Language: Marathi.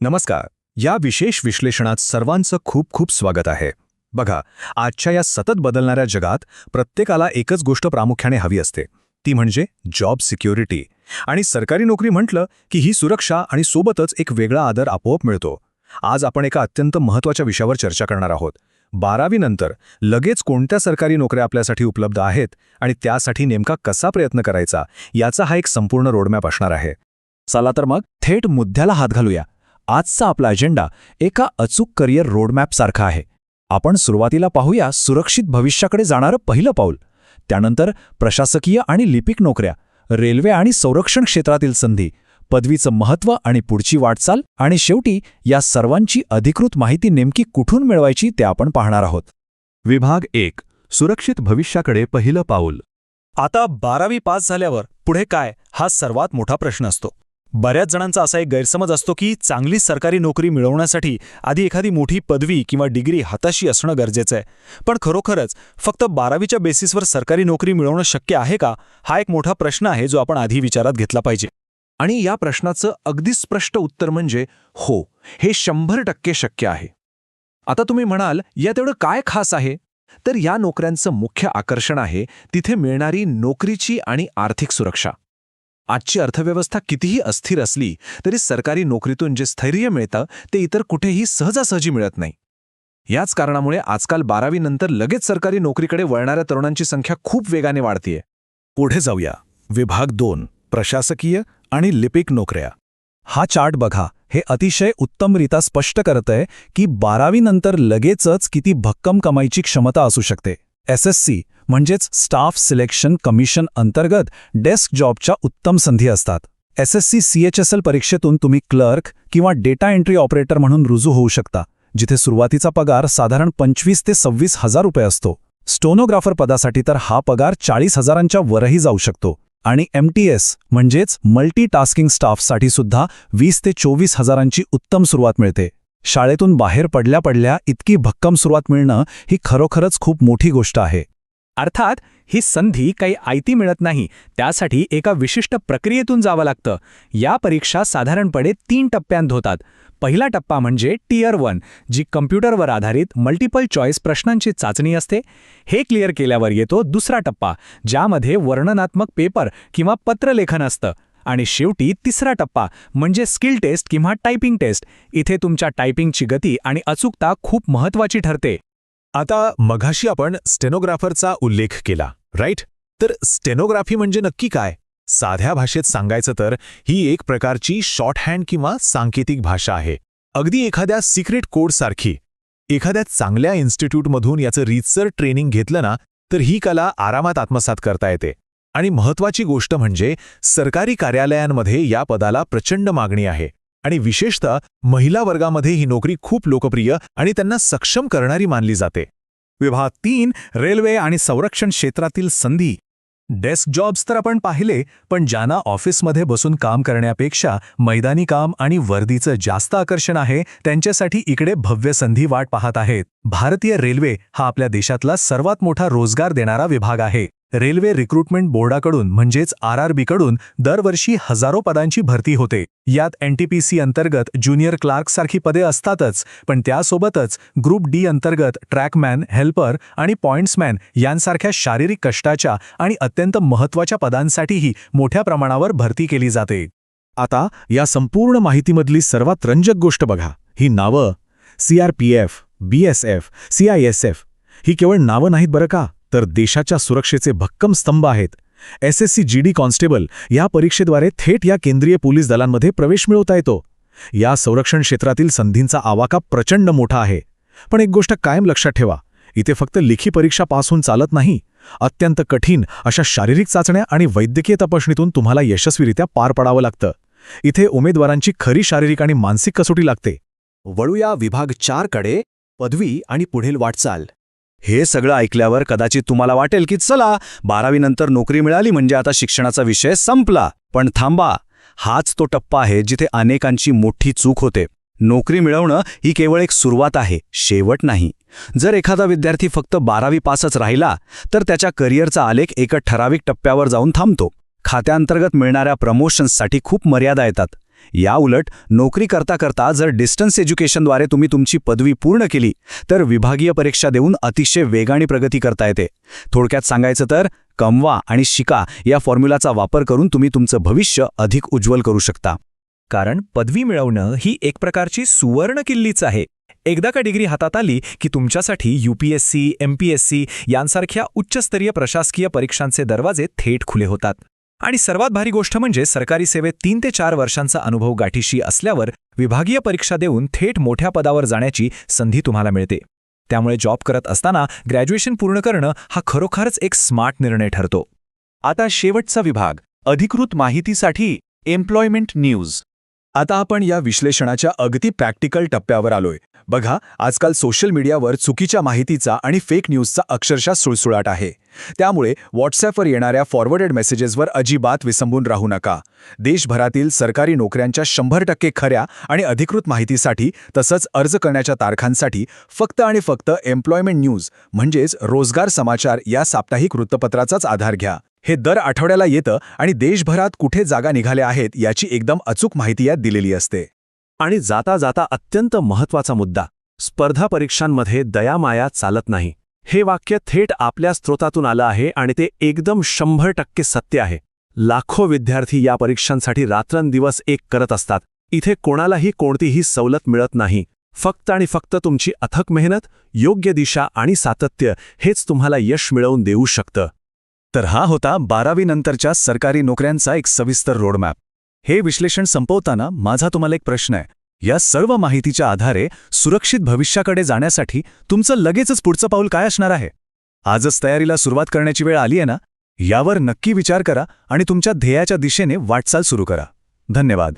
नमस्कार. या विशेष विश्लेषणात सर्वांचं खूप खूप स्वागत आहे. बघा, आजच्या या सतत बदलणाऱ्या जगात प्रत्येकाला एकच गोष्ट प्रामुख्याने हवी असते, ती म्हणजे जॉब सिक्युरिटी. आणि सरकारी नोकरी म्हटलं की ही सुरक्षा आणि सोबतच एक वेगळा आदर आपोआप मिळतो. आज आपण एका अत्यंत महत्त्वाच्या विषयावर चर्चा करणार आहोत. 12वी नंतर लगेच कोणत्या सरकारी नोकऱ्या आपल्यासाठी उपलब्ध आहेत आणि त्यासाठी नेमका कसा प्रयत्न करायचा याचा हा एक संपूर्ण रोडमॅप असणार आहे. चला तर मग थेट मुद्द्याला हात घालूया. आजचा आपला अजेंडा एका अचूक करिअर रोडमॅप सारखा आहे. आपण सुरुवातीला पाहूया सुरक्षित भविष्याकडे जाणारं पहिलं पाऊल. त्यानंतर प्रशासकीय आणि लिपिक नोकऱ्या, रेल्वे आणि संरक्षण क्षेत्रातील संधी, पदवीचं महत्त्व आणि पुढची वाटचाल, आणि शेवटी या सर्वांची अधिकृत माहिती नेमकी कुठून मिळवायची ते आपण पाहणार आहोत. विभाग 1. सुरक्षित भविष्याकडे पहिलं पाऊल. आता 12वी पास झाल्यावर पुढे काय, हा सर्वात मोठा प्रश्न असतो. बऱ्याच जणांचा असा एक गैरसमज असतो की चांगली सरकारी नोकरी मिळवण्यासाठी आधी एखादी मोठी पदवी किंवा डिग्री हाताशी असणं गरजेचं आहे. पण खरोखरच फक्त 12वीच्या बेसिसवर सरकारी नोकरी मिळवणं शक्य आहे का, हा एक मोठा प्रश्न आहे जो आपण आधी विचारात घेतला पाहिजे. आणि या प्रश्नाचं अगदी स्पष्ट उत्तर म्हणजे हो, हे 100% शक्य आहे. आता तुम्ही म्हणाल, यात एवढं काय खास आहे? तर या नोकऱ्यांचं मुख्य आकर्षण आहे तिथे मिळणारी नोकरीची आणि आर्थिक सुरक्षा. आजची अर्थव्यवस्था कितीही अस्थिर असली तरी सरकारी नोकरीतून जे स्थैर्य मिळतं ते इतर कुठेही सहजासहजी मिळत नाही. याच कारणामुळे आजकाल 12वी नंतर लगेच सरकारी नोकरीकडे वळणाऱ्या तरुणांची संख्या खूप वेगाने वाढतीये. पुढे जाऊया. विभाग 2. प्रशासकीय आणि लिपिक नोकऱ्या. हा चार्ट बघा. हे अतिशय उत्तमरित्या स्पष्ट करतंय की 12वी नंतर लगेचच किती भक्कम कमाईची क्षमता असू शकते. SSC म्हणजेच स्टाफ सिलेक्शन कमिशन अंतर्गत डेस्क जॉबच्या उत्तम संधी असतात. SSC CHSL परीक्षेतून तुम्ही क्लर्क किंवा डेटा एंट्री ऑपरेटर म्हणून रुजू होऊ शकता, जिथे सुरुवातीचा पगार साधारण 25 ते 26 हजार रुपये असतो. स्टोनोग्राफर पदासाठी तर हा पगार 40 हजारांच्या वरही जाऊ शकतो. आणि MTS म्हणजेच मल्टीटास्किंग स्टाफसाठी सुद्धा 20 ते 24 हजारांची उत्तम सुरुवात मिळते. शाळेतून बाहेर पडल्या इतकी भक्कम सुरुवात मिळणं ही खरोखरच खूप मोठी गोष्ट आहे. अर्थात ही संधी काही आयती मिळत नाही, त्यासाठी एका विशिष्ट प्रक्रियेतून जावं लागतं. या परीक्षा साधारणपणे 3 टप्प्यांत होतात. पहिला टप्पा म्हणजे Tier 1, जी कम्प्युटरवर आधारित मल्टिपल चॉईस प्रश्नांची चाचणी असते. हे क्लिअर केल्यावर येतो दुसरा टप्पा, ज्यामध्ये वर्णनात्मक पेपर किंवा पत्रलेखन असतं. आणि शेवटी तिसरा टप्पा म्हणजे स्किल टेस्ट किंवा टायपिंग टेस्ट. इथे तुमच्या टायपिंगची गती आणि अचूकता खूप महत्त्वाची ठरते. आता मघाशी आपण स्टेनोग्राफरचा उल्लेख केला, राईट? तर स्टेनोग्राफी म्हणजे नक्की काय? साध्या भाषेत सांगायचं तर ही एक प्रकारची शॉर्टहँड किंवा सांकेतिक भाषा आहे. अगदी एखाद्या सिक्रेट कोडसारखी. एखाद्या चांगल्या इन्स्टिट्यूटमधून याचं रीतसर ट्रेनिंग घेतलं ना तर ही कला आरामात आत्मसात करता येते. आणि महत्त्वाची गोष्ट म्हणजे सरकारी कार्यालयांमध्ये या पदाला प्रचंड मागणी आहे. आणि विशेषतः महिला वर्गामध्ये ही नोकरी खूप लोकप्रिय आणि त्यांना सक्षम करणारी मानली जाते. विभाग 3. रेल्वे आणि संरक्षण क्षेत्रातील संधी. डेस्क जॉब्स तर आपण पाहिले, पण ज्यांना ऑफिसमध्ये बसून काम करण्यापेक्षा मैदानी काम आणि वर्दीचं जास्त आकर्षण आहे, त्यांच्यासाठी इकडे भव्य संधी वाट पाहत आहेत. भारतीय रेल्वे हा आपल्या देशातला सर्वात मोठा रोजगार देणारा विभाग आहे. रेल्वे रिक्रुटमेंट बोर्डाकडून म्हणजेच RRBकडून दरवर्षी हजारो पदांची भरती होते. यात NTPC अंतर्गत ज्युनियर क्लार्कसारखी पदे असतातच, पण त्यासोबतच ग्रुप D अंतर्गत ट्रॅकमॅन, हेल्पर आणि पॉइंट्समॅन यांसारख्या शारीरिक कष्टाच्या आणि अत्यंत महत्त्वाच्या पदांसाठीही मोठ्या प्रमाणावर भरती केली जाते. आता या संपूर्ण माहितीमधली सर्वात रंजक गोष्ट बघा. ही नावं CRPF, BSF, CISF ही केवळ नावं नाहीत बरं का, तर देशाच्या सुरक्षेचे भक्कम स्तंभ आहेत. SSC GD कॉन्स्टेबल या परीक्षेद्वारे थेट या केंद्रीय पोलीस दलांमध्ये प्रवेश मिळवता येतो. या संरक्षण क्षेत्रातील संधींचा आवाका प्रचंड मोठा आहे. पण एक गोष्ट कायम लक्षात ठेवा, इथे फक्त लेखी परीक्षा पास होऊन चालत नाही. अत्यंत कठीण अशा शारीरिक चाचण्या आणि वैद्यकीय तपासणीतून तुम्हाला यशस्वीरित्या पार पडावं लागतं. इथे उमेदवारांची खरी शारीरिक आणि मानसिक कसोटी लागते. वळूया विभाग 4 कडे, पदवी आणि पुढील वाटचाल. हे सगळं ऐकल्यावर कदाचित तुम्हाला वाटेल की चला 12वी नंतर नोकरी मिळाली म्हणजे आता शिक्षणाचा विषय संपला. पण थांबा, हाच तो टप्पा आहे जिथे अनेकांची मोठी चूक होते. नोकरी मिळवणं ही केवळ एक सुरुवात आहे, शेवट नाही. जर एखादा विद्यार्थी फक्त 12वी पासच राहिला तर त्याच्या करिअरचा आलेख एका ठराविक टप्प्यावर जाऊन थांबतो. खात्याअंतर्गत मिळणाऱ्या प्रमोशन्ससाठी खूप मर्यादा येतात. या उलट नोकरी करता करता जर डिस्टन्स एज्युकेशनद्वारे तुम्ही तुमची पदवी पूर्ण केली तर विभागीय परीक्षा देऊन अतिशय वेगाने प्रगती करता येते. थोडक्यात सांगायचं तर कमवा आणि शिका या फॉर्म्युलाचा वापर करून तुम्ही तुमचं भविष्य अधिक उज्ज्वल करू शकता. कारण पदवी मिळवणं ही एक प्रकारची सुवर्ण किल्लीच आहे. एकदा का डिग्री हातात आली की तुमच्यासाठी UPSC, MPSC यांसारख्या उच्चस्तरीय प्रशासकीय परीक्षांचे दरवाजे थेट खुले होतात. आणि सर्वात भारी गोष्ट म्हणजे सरकारी सेवेत 3 ते 4 वर्षांचा अनुभव गाठीशी असल्यावर विभागीय परीक्षा देऊन थेट मोठ्या पदावर जाण्याची संधी तुम्हाला मिळते. त्यामुळे जॉब करत असताना ग्रॅज्युएशन पूर्ण करणं हा खरोखरच एक स्मार्ट निर्णय ठरतो. आता शेवटचा विभाग, अधिकृत माहितीसाठी एम्प्लॉयमेंट न्यूज. आता आपण या विश्लेषणाच्या अगदी प्रॅक्टिकल टप्प्यावर आलोय. बघा, आजकाल सोशल मीडियावर चुकीच्या माहितीचा आणि फेक न्यूजचा अक्षरशः सुळसुळाट आहे. त्यामुळे व्हॉट्सॲपवर येणाऱ्या फॉरवर्डेड मेसेजेसवर अजिबात विसंबून राहू नका. देशभरातील सरकारी नोकऱ्यांच्या 100% खऱ्या आणि अधिकृत माहितीसाठी तसंच अर्ज करण्याच्या तारखांसाठी फक्त आणि फक्त एम्प्लॉयमेंट न्यूज म्हणजेच रोजगार समाचार या साप्ताहिक वृत्तपत्राचाच आधार घ्या. हे दर आठवड्याला येतं आणि देशभरात कुठे जागा निघाल्या आहेत याची एकदम अचूक माहिती यात दिलेली असते. आणि जाता जाता अत्यंत महत्त्वाचा मुद्दा, स्पर्धा परीक्षांमध्ये दयामाया चालत नाही. हे वाक्य थेट आपल्या स्रोतातून आलं आहे आणि ते एकदम 100% सत्य आहे. लाखो विद्यार्थी या परीक्षांसाठी रात्रंदिवस एक करत असतात. इथे कोणालाही कोणतीही सवलत मिळत नाही. फक्त आणि फक्त तुमची अथक मेहनत, योग्य दिशा आणि सातत्य हेच तुम्हाला यश मिळवून देऊ शकतं. तर हा होता 12वी नंतरच्या सरकारी नोकऱ्यांचा एक सविस्तर रोडमॅप. हे विश्लेषण संपवताना माझा तुम्हाला एक प्रश्न आहे. या सर्व माहितीच्या आधारे सुरक्षित भविष्याकडे जाण्यासाठी तुमचं लगेचच पुढचं पाऊल काय असणार आहे? आजच तयारीला सुरुवात करण्याची वेळ आली आहे ना? यावर नक्की विचार करा आणि तुमच्या ध्येयाच्या दिशेने वाटचाल सुरू करा. धन्यवाद.